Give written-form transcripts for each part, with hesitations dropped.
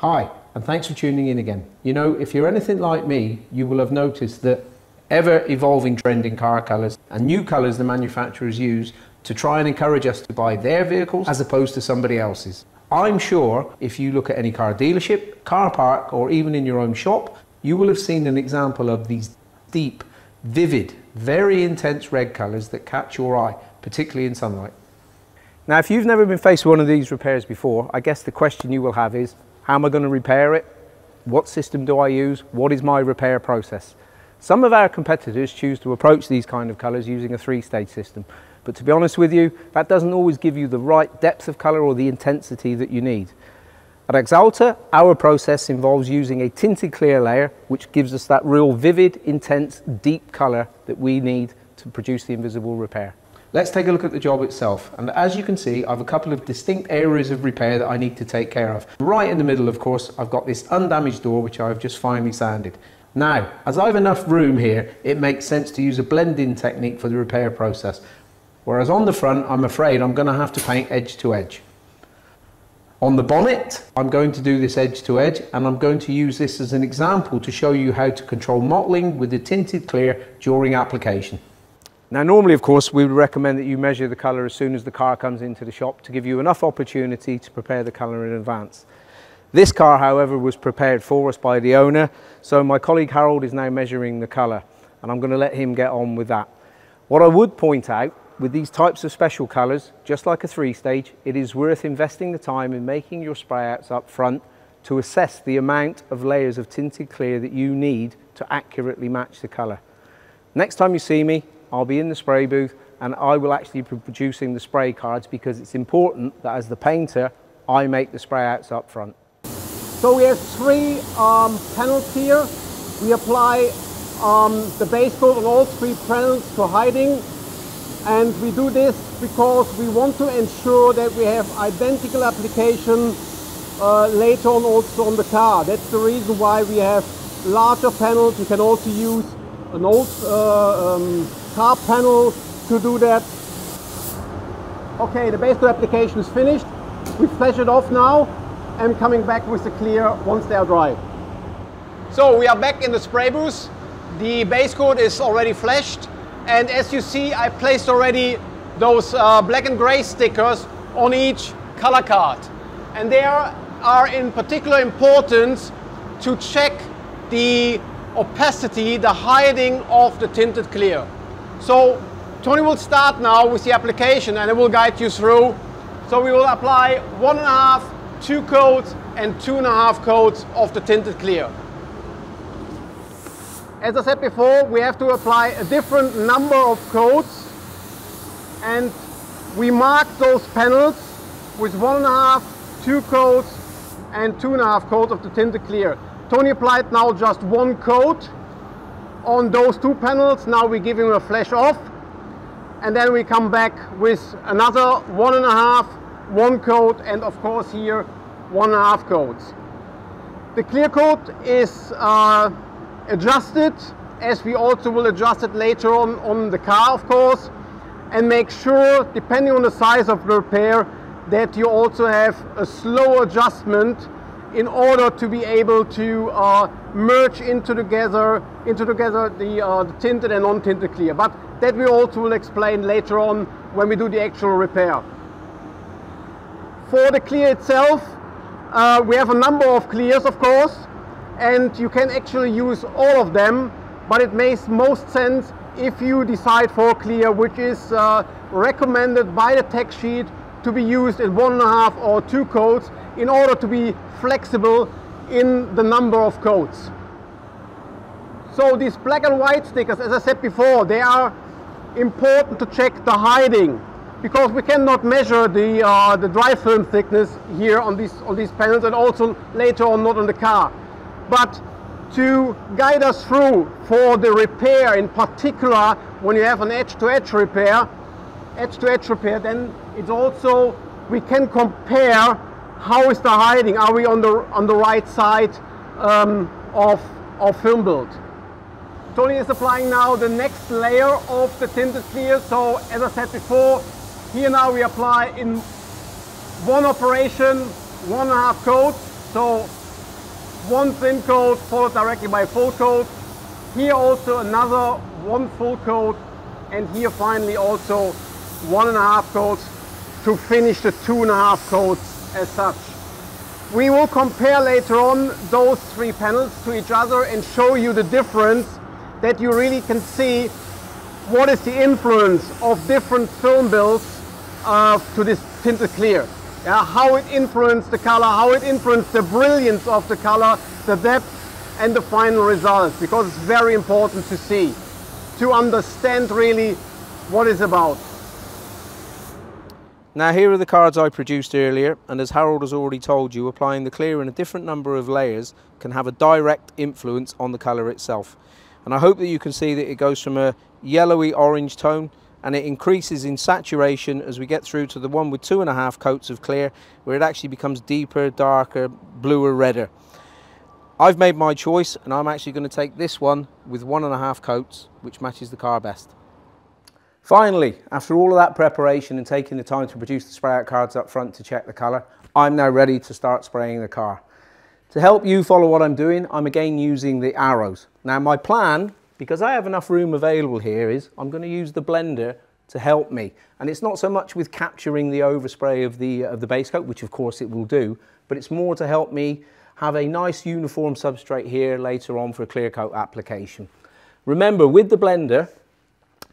Hi, and thanks for tuning in again. You know, if you're anything like me, you will have noticed that ever-evolving trend in car colours and new colours the manufacturers use to try and encourage us to buy their vehicles as opposed to somebody else's. I'm sure if you look at any car dealership, car park, or even in your own shop, you will have seen an example of these deep, vivid, very intense red colours that catch your eye, particularly in sunlight. Now, if you've never been faced with one of these repairs before, I guess the question you will have is, how am I going to repair it? What system do I use? What is my repair process? Some of our competitors choose to approach these kind of colours using a three-stage system. But to be honest with you, that doesn't always give you the right depth of colour or the intensity that you need. At Axalta, our process involves using a tinted clear layer, which gives us that real vivid, intense, deep colour that we need to produce the invisible repair. Let's take a look at the job itself, and as you can see, I have a couple of distinct areas of repair that I need to take care of. Right in the middle, of course, I've got this undamaged door which I've just finely sanded. Now, as I have enough room here, it makes sense to use a blend-in technique for the repair process, whereas on the front, I'm afraid I'm going to have to paint edge to edge. On the bonnet, I'm going to do this edge to edge, and I'm going to use this as an example to show you how to control mottling with the tinted clear during application. Now, normally, of course, we would recommend that you measure the colour as soon as the car comes into the shop to give you enough opportunity to prepare the colour in advance. This car, however, was prepared for us by the owner, so my colleague Harold is now measuring the colour, and I'm going to let him get on with that. What I would point out, with these types of special colours, just like a three-stage, it is worth investing the time in making your spray outs up front to assess the amount of layers of tinted clear that you need to accurately match the colour. Next time you see me, I'll be in the spray booth and I will actually be producing the spray cards because it's important that as the painter, I make the spray outs up front. So we have three panels here. We apply the base coat on all three panels to hiding, and we do this because we want to ensure that we have identical application later on also on the car. That's the reason why we have larger panels. You can also use an old car panel to do that. Okay, the base coat application is finished. We flash it off now and coming back with the clear once they are dry. So we are back in the spray booth. The base coat is already flashed, and as you see, I placed already those black and gray stickers on each color card, and they are in particular importance to check the opacity, the hiding of the tinted clear. So Tony will start now with the application and I will guide you through. So we will apply 1.5, 2 coats and 2.5 coats of the tinted clear. As I said before, we have to apply a different number of coats, and we mark those panels with 1.5, 2 coats and 2.5 coats of the tinted clear. Tony applied now just 1 coat on those 2 panels. Now we give him a flash off, and then we come back with another 1.5, 1 coat, and of course here 1.5 coats. The clear coat is adjusted, as we also will adjust it later on the car, of course, and make sure, depending on the size of the repair, that you also have a slow adjustment in order to be able to merge into together the tinted and non-tinted clear. But that we also will explain later on when we do the actual repair. For the clear itself, we have a number of clears, of course, and you can actually use all of them, but it makes most sense if you decide for a clear which is recommended by the tech sheet to be used in 1.5 or 2 coats in order to be flexible in the number of coats. So these black and white stickers, as I said before, they are important to check the hiding, because we cannot measure the dry film thickness here on these panels, and also later on not on the car. But to guide us through for the repair, in particular when you have an edge-to-edge repair, then it's also, we can compare how is the hiding. Are we on the right side of film build? Tony is applying now the next layer of the tinted clear. So as I said before, here now we apply in one operation 1.5 coats. So one thin coat followed directly by a full coat. Here also another one full coat, and here finally also 1.5 coats to finish the 2.5 coats as such. We will compare later on those three panels to each other and show you the difference, that you really can see what is the influence of different film bills to this tinted clear. Yeah, how it influenced the color, how it influenced the brilliance of the color, the depth and the final result, because it's very important to see, to understand really what it's about. Now here are the cards I produced earlier, and as Harold has already told you, applying the clear in a different number of layers can have a direct influence on the colour itself. And I hope that you can see that it goes from a yellowy orange tone and it increases in saturation as we get through to the one with 2.5 coats of clear, where it actually becomes deeper, darker, bluer, redder. I've made my choice, and I'm actually going to take this one with 1.5 coats, which matches the car best. Finally, after all of that preparation and taking the time to produce the spray out cards up front to check the colour, I'm now ready to start spraying the car. To help you follow what I'm doing, I'm again using the arrows. Now my plan, because I have enough room available here, is I'm going to use the blender to help me. And it's not so much with capturing the overspray of the base coat, which of course it will do, but it's more to help me have a nice uniform substrate here later on for a clear coat application. Remember, with the blender,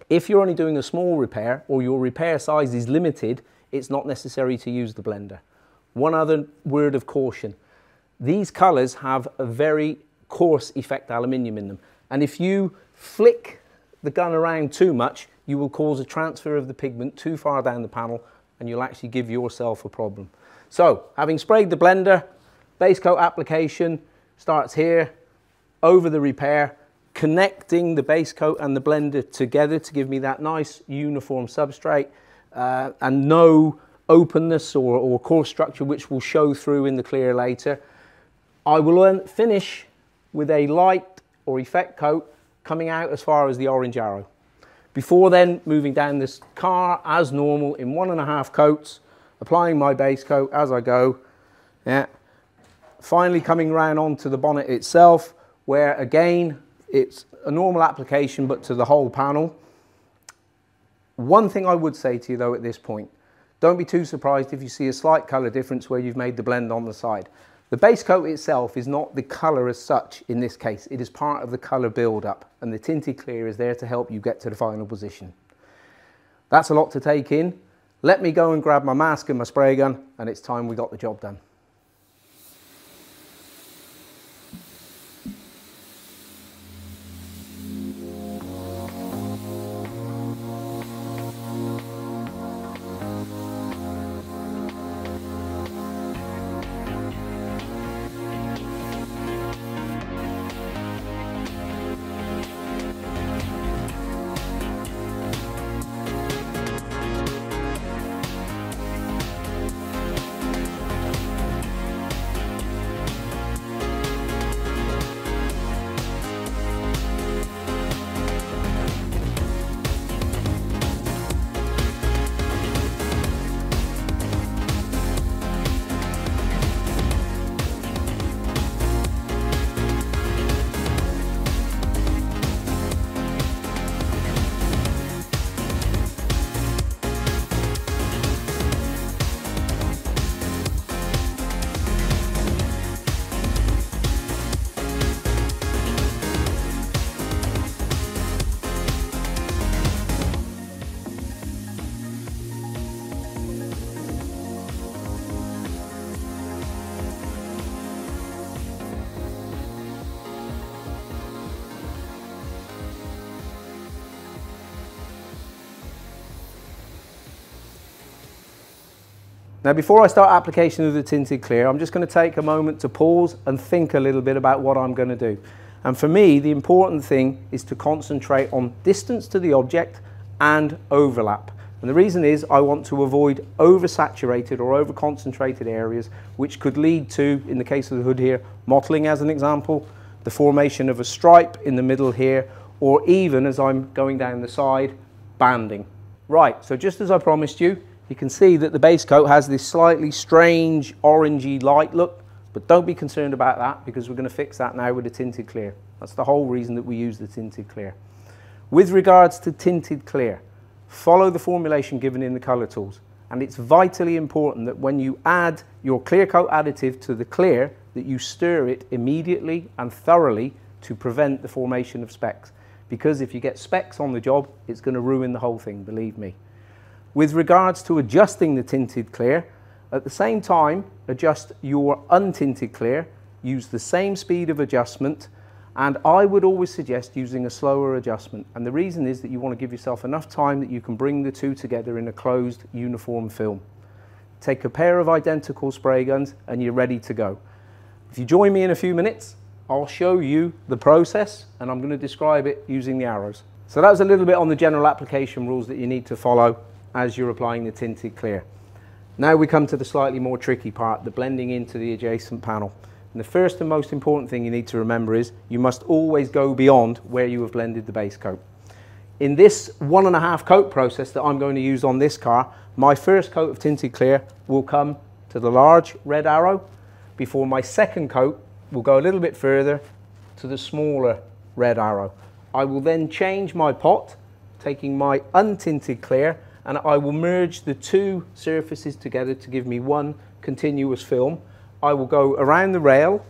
if you're only doing a small repair or your repair size is limited, it's not necessary to use the blender. One other word of caution. These colours have a very coarse effect aluminium in them, and if you flick the gun around too much, you will cause a transfer of the pigment too far down the panel and you'll actually give yourself a problem. So, having sprayed the blender, base coat application starts here, over the repair, connecting the base coat and the blender together to give me that nice uniform substrate and no openness or coarse structure which will show through in the clear later. I will then finish with a light or effect coat coming out as far as the orange arrow. Before then moving down this car as normal in 1.5 coats, applying my base coat as I go. Yeah. Finally coming round onto the bonnet itself, where again it's a normal application but to the whole panel. One thing I would say to you though at this point, don't be too surprised if you see a slight colour difference where you've made the blend on the side. The base coat itself is not the colour as such in this case, it is part of the colour build-up, and the tinted clear is there to help you get to the final position. That's a lot to take in. Let me go and grab my mask and my spray gun, and it's time we got the job done. Now before I start application of the tinted clear, I'm just going to take a moment to pause and think a little bit about what I'm going to do. And for me, the important thing is to concentrate on distance to the object and overlap. And the reason is I want to avoid oversaturated or over-concentrated areas, which could lead to, in the case of the hood here, mottling as an example, the formation of a stripe in the middle here, or even as I'm going down the side, banding. Right, so just as I promised you, you can see that the base coat has this slightly strange orangey light look, But don't be concerned about that, because we're going to fix that now with the tinted clear. That's the whole reason that we use the tinted clear. With regards to tinted clear, follow the formulation given in the colour tools. And it's vitally important that when you add your clear coat additive to the clear, that you stir it immediately and thoroughly to prevent the formation of specks. Because if you get specks on the job, it's going to ruin the whole thing, believe me. With regards to adjusting the tinted clear, at the same time, adjust your untinted clear, use the same speed of adjustment, and I would always suggest using a slower adjustment. And the reason is that you want to give yourself enough time that you can bring the two together in a closed, uniform film. Take a pair of identical spray guns and you're ready to go. If you join me in a few minutes, I'll show you the process and I'm going to describe it using the arrows. So that was a little bit on the general application rules that you need to follow as you're applying the tinted clear. Now we come to the slightly more tricky part, the blending into the adjacent panel. And the first and most important thing you need to remember is you must always go beyond where you have blended the base coat. In this 1.5 coat process that I'm going to use on this car, my first coat of tinted clear will come to the large red arrow before my second coat will go a little bit further to the smaller red arrow. I will then change my pot, taking my untinted clear, and I will merge the two surfaces together to give me one continuous film. I will go around the rail,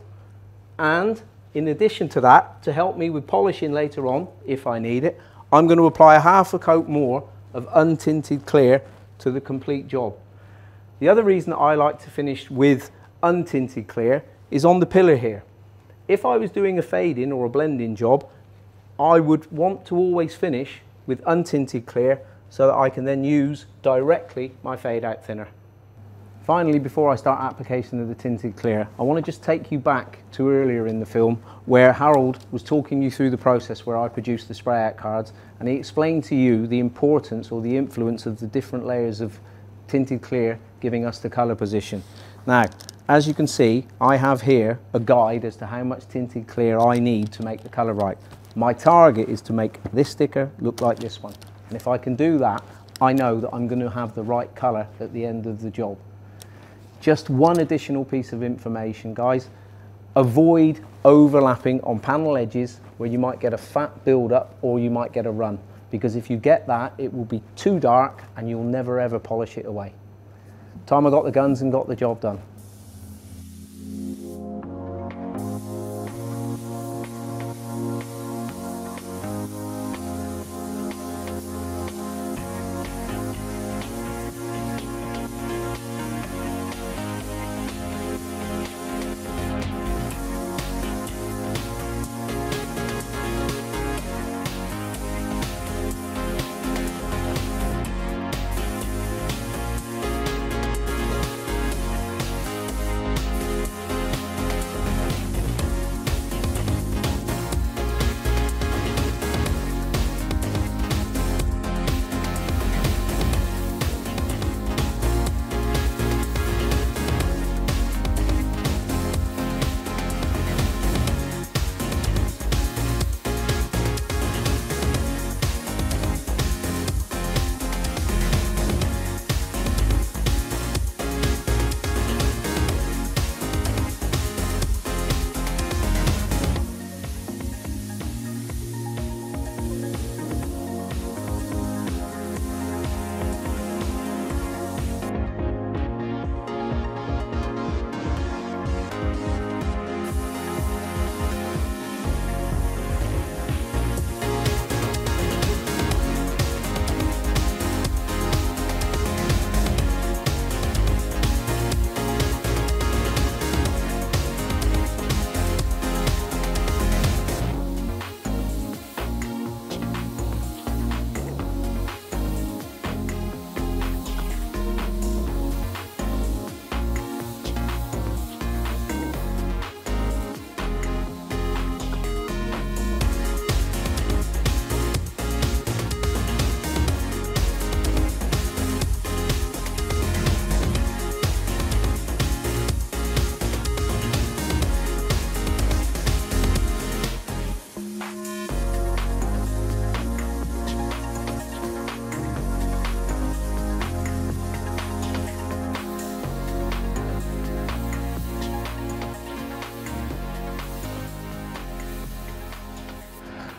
and in addition to that, to help me with polishing later on, if I need it, I'm going to apply a half a coat more of untinted clear to the complete job. The other reason that I like to finish with untinted clear is on the pillar here. If I was doing a fade-in or a blend-in job, I would want to always finish with untinted clear so that I can then use directly my fade-out thinner. Finally, before I start application of the tinted clear, I want to just take you back to earlier in the film where Harold was talking you through the process where I produced the spray out cards, and he explained to you the importance or the influence of the different layers of tinted clear giving us the colour position. Now, as you can see, I have here a guide as to how much tinted clear I need to make the colour right. My target is to make this sticker look like this one. And if I can do that, I know that I'm going to have the right colour at the end of the job. Just one additional piece of information, guys. Avoid overlapping on panel edges where you might get a fat build-up or you might get a run. Because if you get that, it will be too dark and you'll never ever polish it away. Time I got the guns and got the job done.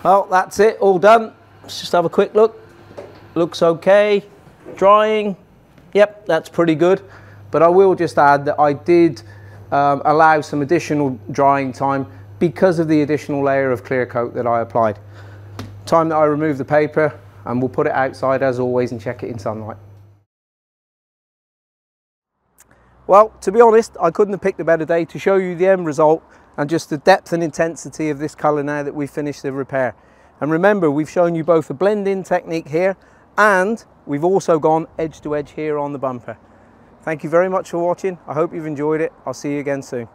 Well, that's it, all done. Let's just have a quick look. Looks okay. Drying, yep, that's pretty good. But I will just add that I did allow some additional drying time because of the additional layer of clear coat that I applied. Time that I remove the paper, and we'll put it outside as always and check it in sunlight. Well, to be honest, I couldn't have picked a better day to show you the end result and just the depth and intensity of this colour now that we've finished the repair. And remember, we've shown you both a blend-in technique here, and we've also gone edge to edge here on the bumper. Thank you very much for watching. I hope you've enjoyed it. I'll see you again soon.